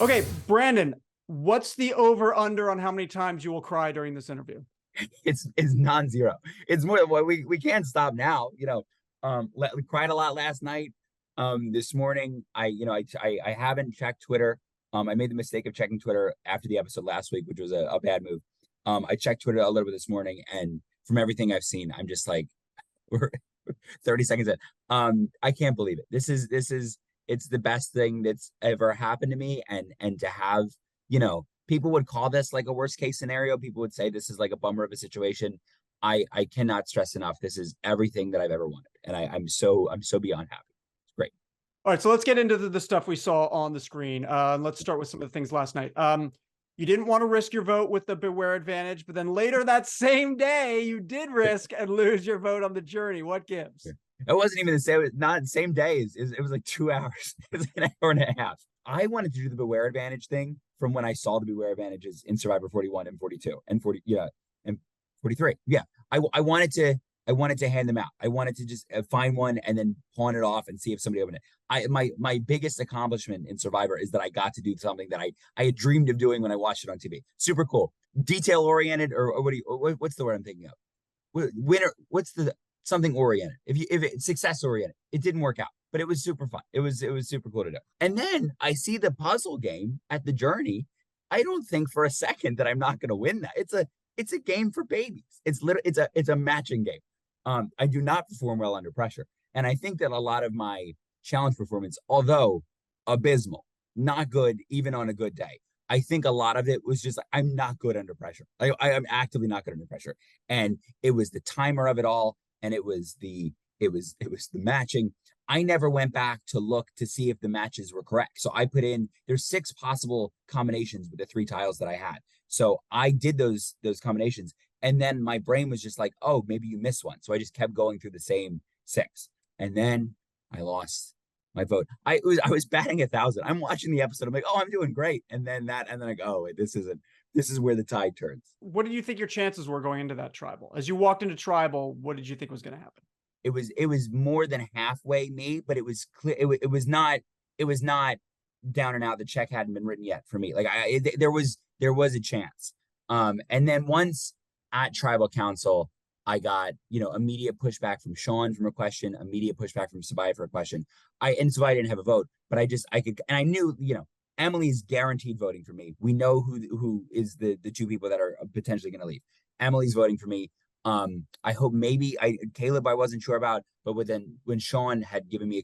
Okay, Brandon, what's the over under on how many times you will cry during this interview? It's non-zero. It's more well, we can't stop now. We cried a lot last night. This morning, I haven't checked Twitter. I made the mistake of checking Twitter after the episode last week, which was a bad move. I checked Twitter a little bit this morning, and from everything I've seen, I'm just like, we're 30 seconds in. I can't believe it. This is it's the best thing that's ever happened to me, and to have, people would call this like a worst case scenario. People would say this is like a bummer of a situation. I cannot stress enough. This is everything that I've ever wanted, and I'm so beyond happy. It's great. All right, so let's get into the stuff we saw on the screen. Let's start with some of the things last night. You didn't want to risk your vote with the Beware advantage, but then later that same day, you did risk and lose your vote on the journey. What gives? It wasn't even the same. Not the same days. It was like 2 hours. It was an hour and a half. I wanted to do the Beware advantage thing from when I saw the Beware advantages in Survivor 41 and 42 and 40, and 43. Yeah, I wanted to hand them out. I wanted to just find one and then pawn it off and see if somebody opened it. My biggest accomplishment in Survivor is that I got to do something that I had dreamed of doing when I watched it on TV. Super cool, detail oriented, or what's the word I'm thinking of? Winner, what's the something oriented? If it's success oriented, it didn't work out, but it was super fun. It was super cool to do. And then I see the puzzle game at the journey. I don't think for a second that I'm not going to win that. It's a game for babies. It's a matching game. I do not perform well under pressure. And I think that a lot of my challenge performance, although abysmal, not good even on a good day, I think a lot of it was just I'm not good under pressure. I am actively not good under pressure. And it was the timer of it all, and it was the matching. I never went back to look to see if the matches were correct. So I put in, there's 6 possible combinations with the 3 tiles that I had. So I did those combinations. And then my brain was just like, oh, maybe you missed one. So I just kept going through the same 6. And then I lost my vote. I was batting 1,000. I'm watching the episode. I'm like, oh, I'm doing great. And then I go, oh, wait, this is where the tide turns. What did you think your chances were going into that tribal? As you walked into tribal, what did you think was going to happen? It was more than halfway me, but it was clear. It was not down and out. The check hadn't been written yet for me. Like there was a chance. And then once at tribal council, I got, immediate pushback from Sean from a question, immediate pushback from Sabaya for a question. Sabaya didn't have a vote, but I knew, Emily's guaranteed voting for me. We know who is the 2 people that are potentially going to leave. Emily's voting for me. I hope maybe Kaleb I wasn't sure about, but when Sean had given me a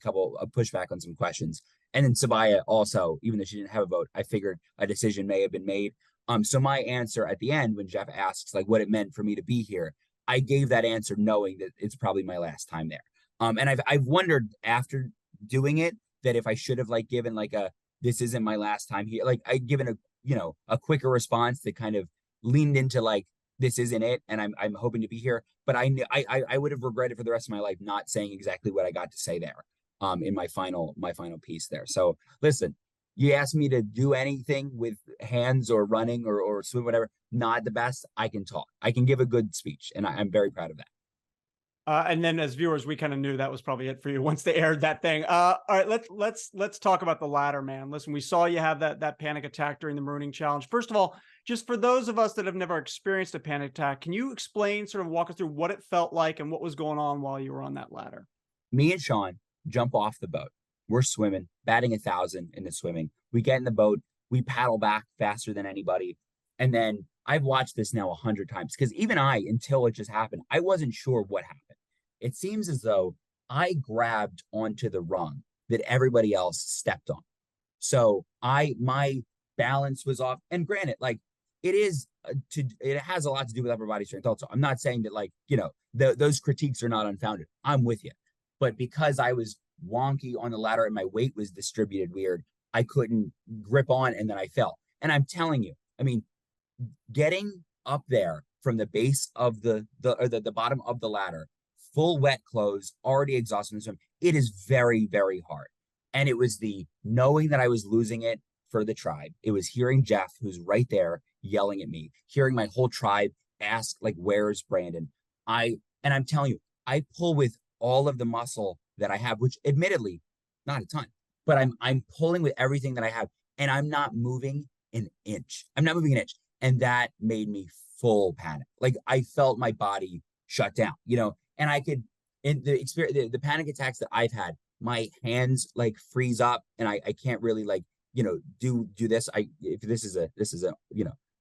pushback on some questions, and then Sabaya also, even though she didn't have a vote, I figured a decision may have been made. So my answer at the end, when Jeff asks like what it meant for me to be here, I gave that answer knowing that it's probably my last time there. And I've wondered after doing it that if I should have like given like this isn't my last time here, like I given a quicker response that kind of leaned into like this isn't it, and I'm hoping to be here. But I would have regretted for the rest of my life not saying exactly what I got to say there, in my final piece there. So listen, you asked me to do anything with hands or running or swim, whatever, not the best. I can talk. I can give a good speech, and I'm very proud of that. And then as viewers, we kind of knew that was probably it for you once they aired that thing. All right, let's talk about the ladder, man. Listen, we saw you have that panic attack during the marooning challenge. First of all, just for those of us that have never experienced a panic attack, can you explain, sort of walk us through what it felt like and what was going on while you were on that ladder? Me and Sean jump off the boat. We're swimming, batting 1,000 in the swimming. We get in the boat. We paddle back faster than anybody. And then I've watched this now 100 times because even until it just happened, I wasn't sure what happened. It seems as though I grabbed onto the rung that everybody else stepped on. So my balance was off. And granted, like it has a lot to do with upper body strength also. I'm not saying that like, those critiques are not unfounded. I'm with you. But because I was wonky on the ladder and my weight was distributed weird, I couldn't grip on, and then I fell. And I'm telling you, I mean, getting up there from the base of the bottom of the ladder, full wet clothes, already exhausted in the swim, it is very, very hard. And it was the knowing that I was losing it for the tribe. It was hearing Jeff, who's right there, yelling at me, hearing my whole tribe ask, like, where's Brandon? And I'm telling you, I pull with all of the muscle that I have, which admittedly, not a ton, but I'm pulling with everything that I have. and I'm not moving an inch. I'm not moving an inch. And that made me full panic. Like I felt my body shut down, and I could, in the experience, the panic attacks that I've had, my hands like freeze up and I can't really like, do this. If this is a,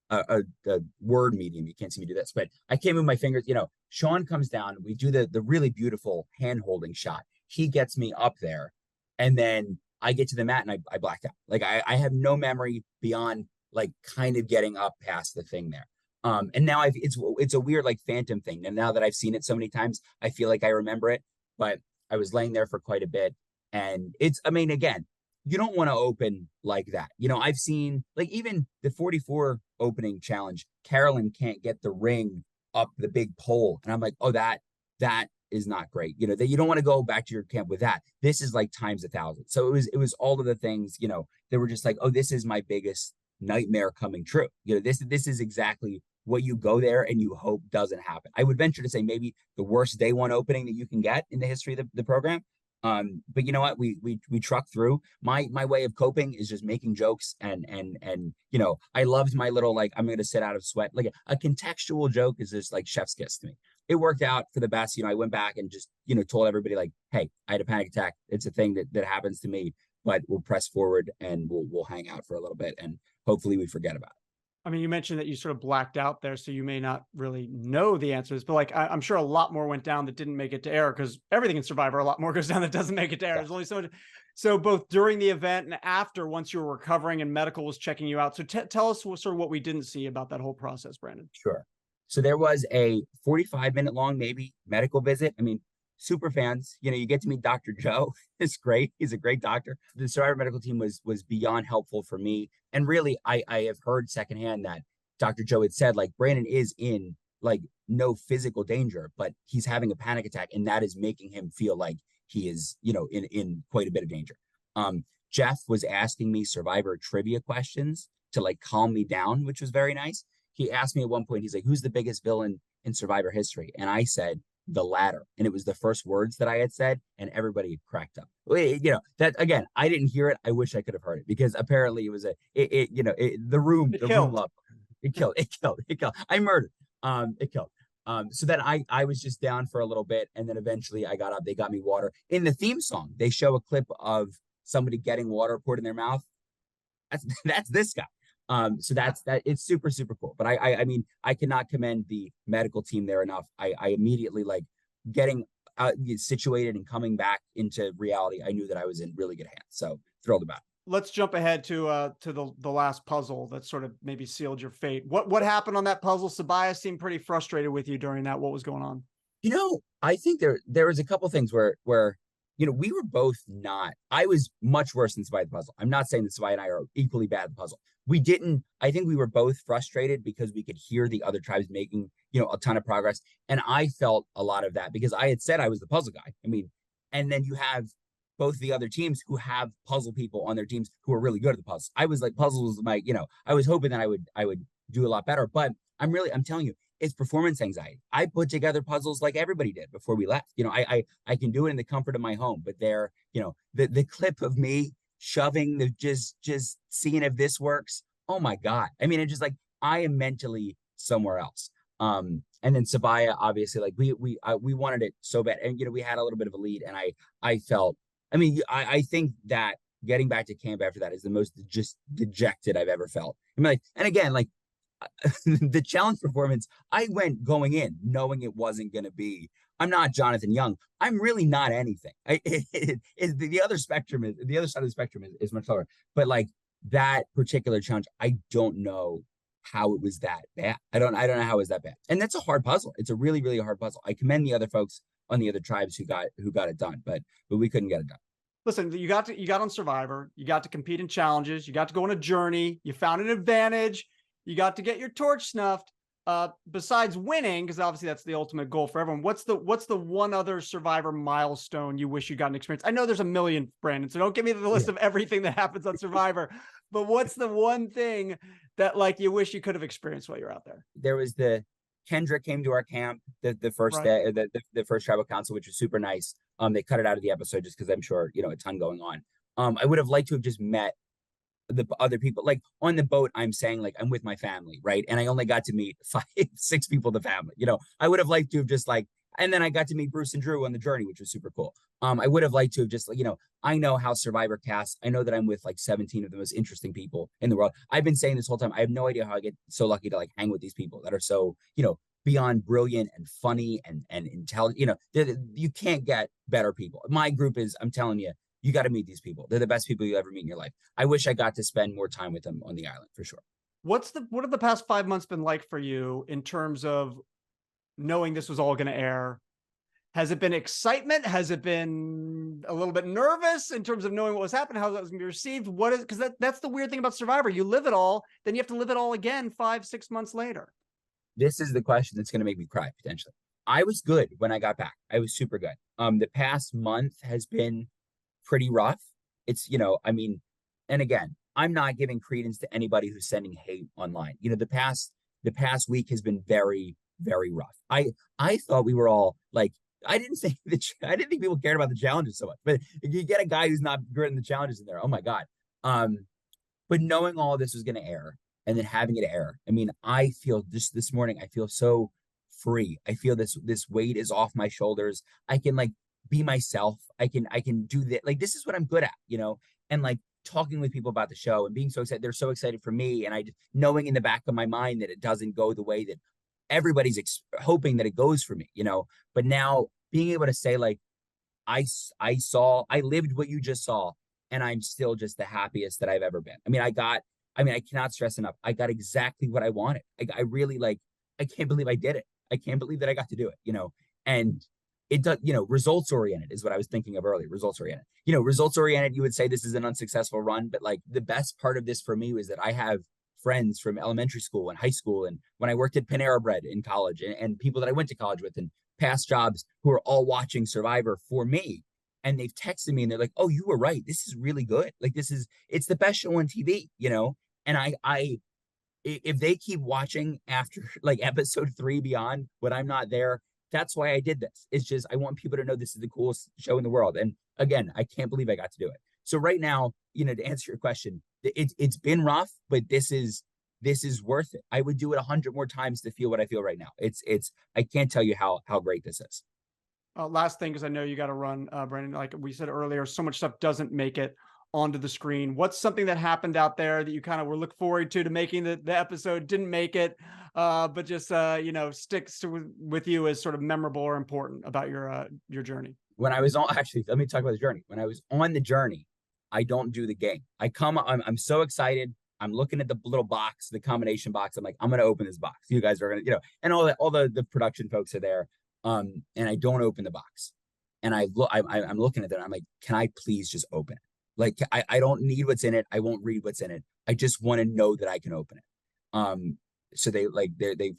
a word medium, you can't see me do this, but I can't move my fingers. Sean comes down, we do the really beautiful hand holding shot. He gets me up there, and then I get to the mat and I blacked out. Like I have no memory beyond like kind of getting up past the thing there. And now it's a weird like phantom thing. And now that I've seen it so many times, I feel like I remember it. But I was laying there for quite a bit, and again, you don't want to open like that. I've seen like even the 44 opening challenge, Carolyn can't get the ring up the big pole, and I'm like, oh, that is not great. That you don't want to go back to your camp with that. This is like times 1,000. So it was all of the things, that were just like, oh, this is my biggest nightmare coming true. This is exactly what you go there and you hope doesn't happen. I would venture to say maybe the worst day one opening that you can get in the history of the program. But you know what? We truck through. My way of coping is just making jokes and I loved my little like I'm gonna sit out of sweat. Like a contextual joke is just like chef's kiss to me. It worked out for the best. I went back and just told everybody like, hey, I had a panic attack. It's a thing that happens to me, but we'll press forward and we'll hang out for a little bit and hopefully we forget about it. I mean, you mentioned that you sort of blacked out there, so you may not really know the answers, but like I'm sure a lot more went down that didn't make it to air, because everything in Survivor, a lot more goes down that doesn't make it to air. There's only so much. So both during the event and after, once you were recovering and medical was checking you out. So tell us sort of what we didn't see about that whole process, Brandon. Sure. So there was a 45-minute long, maybe, medical visit. I mean, super fans, you get to meet Dr. Joe. It's great. He's a great doctor. The Survivor medical team was beyond helpful for me. And really, I have heard secondhand that Dr. Joe had said, like, Brandon is in like no physical danger, but he's having a panic attack, and that is making him feel like he is, in quite a bit of danger. Jeff was asking me Survivor trivia questions to like calm me down, which was very nice. He asked me at one point, he's like, who's the biggest villain in Survivor history? And I said, the ladder. And it was the first words that I had said, and everybody cracked up. That again, I didn't hear it. I wish I could have heard it, because apparently it was the room loved it. It killed. I murdered. It killed. So then I was just down for a little bit, and then eventually I got up. They got me water. In the theme song, they show a clip of somebody getting water poured in their mouth. That's this guy. So that it's super, super cool. But I mean, I cannot commend the medical team there enough. I immediately like getting situated and coming back into reality. I knew that I was in really good hands. So thrilled about it. Let's jump ahead to the last puzzle that sort of maybe sealed your fate. What happened on that puzzle? Sabiyah seemed pretty frustrated with you during that. What was going on? I think there was a couple things where we were both not. I was much worse than Sabiyah at the puzzle. I'm not saying that Sabiyah and I are equally bad at the puzzle. I think we were both frustrated because we could hear the other tribes making, a ton of progress. And I felt a lot of that because I had said I was the puzzle guy. I mean, and then you have both the other teams who have puzzle people on their teams who are really good at the puzzle. I was like, puzzles was my, I was hoping that I would do a lot better, but I'm telling you, it's performance anxiety. I put together puzzles like everybody did before we left. I can do it in the comfort of my home, but the clip of me shoving the just seeing if this works. Oh my God. I mean, it's just like, I am mentally somewhere else. And then Sabiyah, obviously, like we wanted it so bad. And, we had a little bit of a lead, and I felt, I think that getting back to camp after that is the most just dejected I've ever felt. And again, like the challenge performance, I went going in knowing it wasn't going to be, I'm not Jonathan Young. I'm really not anything. The other side of the spectrum is much lower. But like that particular challenge, I don't know how it was that bad. I don't know how it was that bad. And that's a hard puzzle. It's a really, really hard puzzle. I commend the other folks on the other tribes who got it done, but we couldn't get it done. Listen, you got on Survivor, you got to compete in challenges, you got to go on a journey, you found an advantage, you got to get your torch snuffed. Besides winning, because obviously that's the ultimate goal for everyone, what's the one other Survivor milestone you wish you got an experience? I know there's a million, Brandon, so don't give me the list of everything that happens on Survivor, but what's the one thing that like you wish you could have experienced while you're out there? There was Kendra came to our camp the first day, the first tribal council, which was super nice. They cut it out of the episode just because I'm sure, a ton going on. I would have liked to have just met the other people. Like on the boat, I'm saying like I'm with my family, right? And I only got to meet 6 people in the family. I would have liked to have just like, and then I got to meet Bruce and Drew on the journey, which was super cool. I would have liked to have just, I know how Survivor casts. I know that I'm with like 17 of the most interesting people in the world. I've been saying this whole time. I have no idea how I get so lucky to like hang with these people that are so, beyond brilliant and funny and intelligent. You can't get better people. My group is, I'm telling you, you got to meet these people. They're the best people you ever meet in your life. I wish I got to spend more time with them on the island for sure. What have the past 5 months been like for you in terms of knowing this was all going to air? Has it been excitement? Has it been a little bit nervous in terms of knowing what was happening, how that was going to be received? What is, because that's the weird thing about Survivor. You live it all, then you have to live it all again 5-6 months later. This is the question that's going to make me cry potentially. I was good when I got back. I was super good. The past month has been pretty rough. It's, and again, I'm not giving credence to anybody who's sending hate online. The past week has been very, very rough. I thought we were all like, I didn't think people cared about the challenges so much, but you get a guy who's not good in the challenges in there. Oh my God. But knowing all this was going to air and then having it air, I feel just this morning, I feel so free. I feel this weight is off my shoulders. I can like be myself. I can do that. Like, this is what I'm good at, and like talking with people about the show and being so excited. They're so excited for me. And I just knowing in the back of my mind that it doesn't go the way that everybody's hoping that it goes for me, but now being able to say like, I lived what you just saw, and I'm still just the happiest that I've ever been. I cannot stress enough. I got exactly what I wanted. I really like, I can't believe I did it. I can't believe that I got to do it, and it does, results oriented is what I was thinking of earlier. Results oriented, results oriented. You would say this is an unsuccessful run, but like the best part of this for me was that I have friends from elementary school and high school, and when I worked at Panera Bread in college, and people that I went to college with and past jobs who are all watching Survivor for me. And they've texted me and they're like, oh, you were right. This is really good. Like, it's the best show on TV, and if they keep watching after like episode 3 beyond when I'm not there, that's why I did this. It's just, I want people to know this is the coolest show in the world. And again, I can't believe I got to do it. So right now, to answer your question, it's been rough, but this is worth it. I would do it 100 more times to feel what I feel right now. I can't tell you how great this is. Last thing, because I know you got to run, Brandon, like we said earlier, so much stuff doesn't make it onto the screen. What's something that happened out there that you kind of were looking forward to making the episode, didn't make it, but just, sticks with you as sort of memorable or important about your journey? When I was actually, let me talk about the journey. When I was on the journey, I don't do the game. I'm so excited. I'm looking at the little box, the combination box. I'm like, I'm going to open this box. You guys are going to, and all the production folks are there. And I don't open the box, and I'm looking at it. I'm like, can I please just open it? Like, I don't need what's in it. I won't read what's in it. I just want to know that I can open it. So they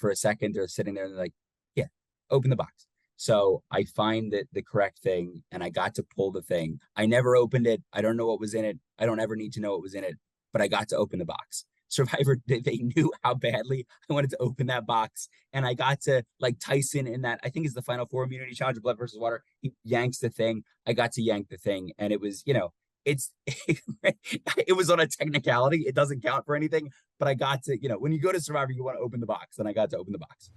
for a second, they're sitting there and they're like, yeah, open the box. So I find the correct thing, and I got to pull the thing. I never opened it. I don't know what was in it. I don't ever need to know what was in it, but I got to open the box. Survivor, they knew how badly I wanted to open that box. And I got to, like Tyson in that, I think is the Final Four Immunity Challenge, Blood versus Water. He yanks the thing. I got to yank the thing. And it was, it was on a technicality. It doesn't count for anything, but I got to, when you go to Survivor, you want to open the box, and I got to open the box.